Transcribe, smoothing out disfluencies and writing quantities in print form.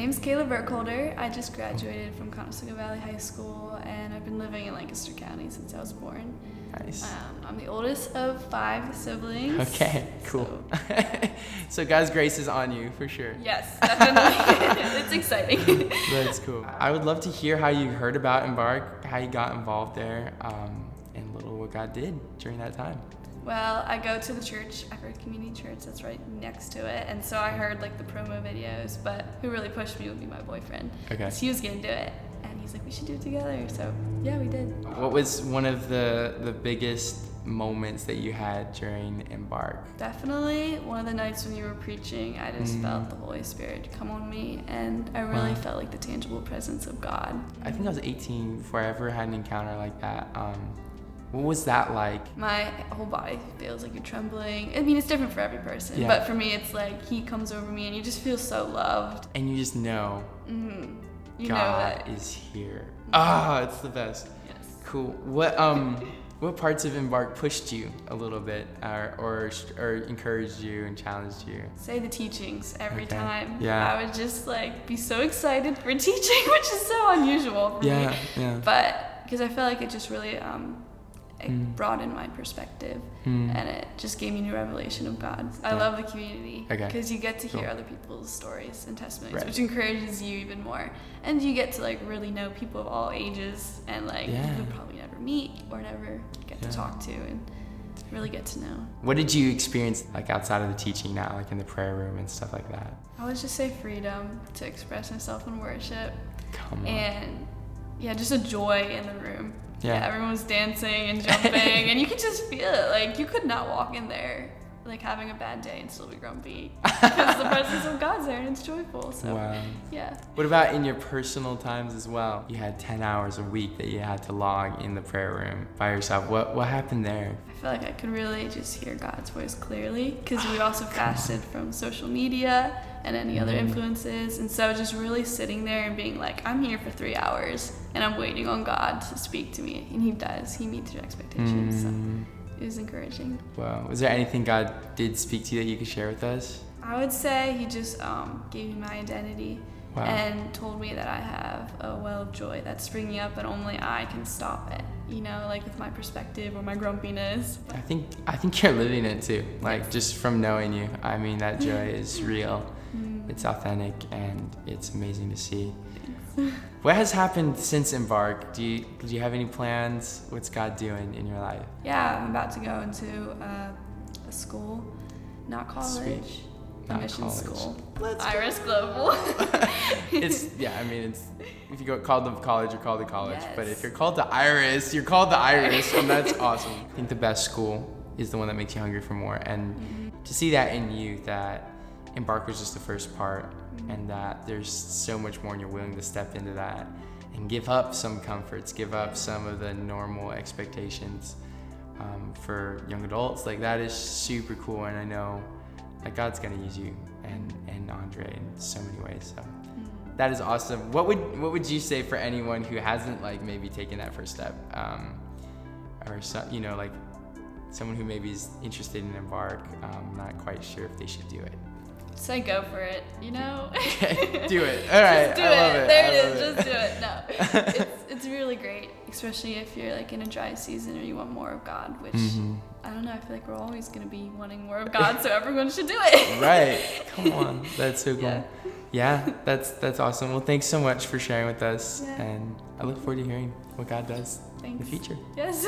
name's Kaila Burkholder. I just graduated from Conestoga Valley High School, and I've been living in Lancaster County since I was born. Nice. I'm the oldest of 5 siblings. Okay, cool. So God's grace is on you for sure. Yes, definitely. It's exciting. That's cool. I would love to hear how you heard about Embark, how you got involved there, and a little what God did during that time. Well, I go to the church, First Community Church, that's right next to it, and so I heard like the promo videos, but who really pushed me would be my boyfriend. Okay. 'Cause he was gonna do it, and he's like, we should do it together, so yeah, we did. What was one of the biggest moments that you had during Embark? Definitely one of the nights when you were preaching, I just felt the Holy Spirit come on me, and I really felt like the tangible presence of God. I think I was 18 before I ever had an encounter like that. What was that like? My whole body feels like you're trembling. I mean, it's different for every person, Yeah. but for me, it's like He comes over me, and you just feel so loved. And you just know You know God that. is here. Ah, it's the best. Yes. Cool. What parts of Embark pushed you a little bit, or encouraged you and challenged you? Say the teachings every Okay. time. Yeah. I would just like be so excited for teaching, which is so unusual for me. Yeah. But because I felt like it just really it broadened my perspective, and it just gave me new revelation of God. I love the community because you get to hear other people's stories and testimonies, which encourages you even more, and you get to like really know people of all ages, and like you'll probably never meet or never get to talk to, and really get to know. What did you experience like outside of the teaching now, like in the prayer room and stuff like that? I would just say freedom to express myself in worship. Come on. And just a joy in the room. Yeah. Everyone was dancing and jumping, and you could just feel it. Like you could not walk in there like having a bad day and still be grumpy because the presence of God's there and it's joyful. So yeah. What about in your personal times as well? You had 10 hours a week that you had to log in the prayer room by yourself. What happened there? I feel like I could really just hear God's voice clearly because we also fasted from social media and any other influences, and so just really sitting there and being like, I'm here for 3 hours and I'm waiting on God to speak to me, and He does. He meets your expectations. So it was encouraging. Wow. Was there anything God did speak to you that you could share with us? I would say He just gave me my identity Wow. and told me that I have a well of joy that's springing up and only I can stop it. You know, like with my perspective or my grumpiness. I think you're living it too. Like just from knowing you. I mean, that joy is real. It's authentic and it's amazing to see. What has happened since Embark? Do you have any plans? What's God doing in your life? Yeah, I'm about to go into a school, not college. Sweet. A Not mission college. school. Let's Iris Global. it's if you go called to college, you're called to college. Yes. But if you're called to Iris, you're called to Iris, and that's awesome. I think the best school is the one that makes you hungry for more. And to see that in you, that Embark was just the first part, and that there's so much more and you're willing to step into that and give up some comforts, give up some of the normal expectations for young adults. Like that is super cool, and I know that God's gonna use you and Andre in so many ways. So that is awesome. What would you say for anyone who hasn't like maybe taken that first step, or like someone who maybe is interested in Embark, not quite sure if they should do it? Say go for it, you know? Okay, do it. All right, Just do I love it. There I it love is, just do it. No, it's really great, especially if you're like in a dry season or you want more of God, which I don't know, I feel like we're always going to be wanting more of God, so everyone should do it. Right, come on, that's so cool. Yeah. That's awesome. Well, thanks so much for sharing with us, Yeah. and I look forward to hearing what God does in the Thanks. future. Yes.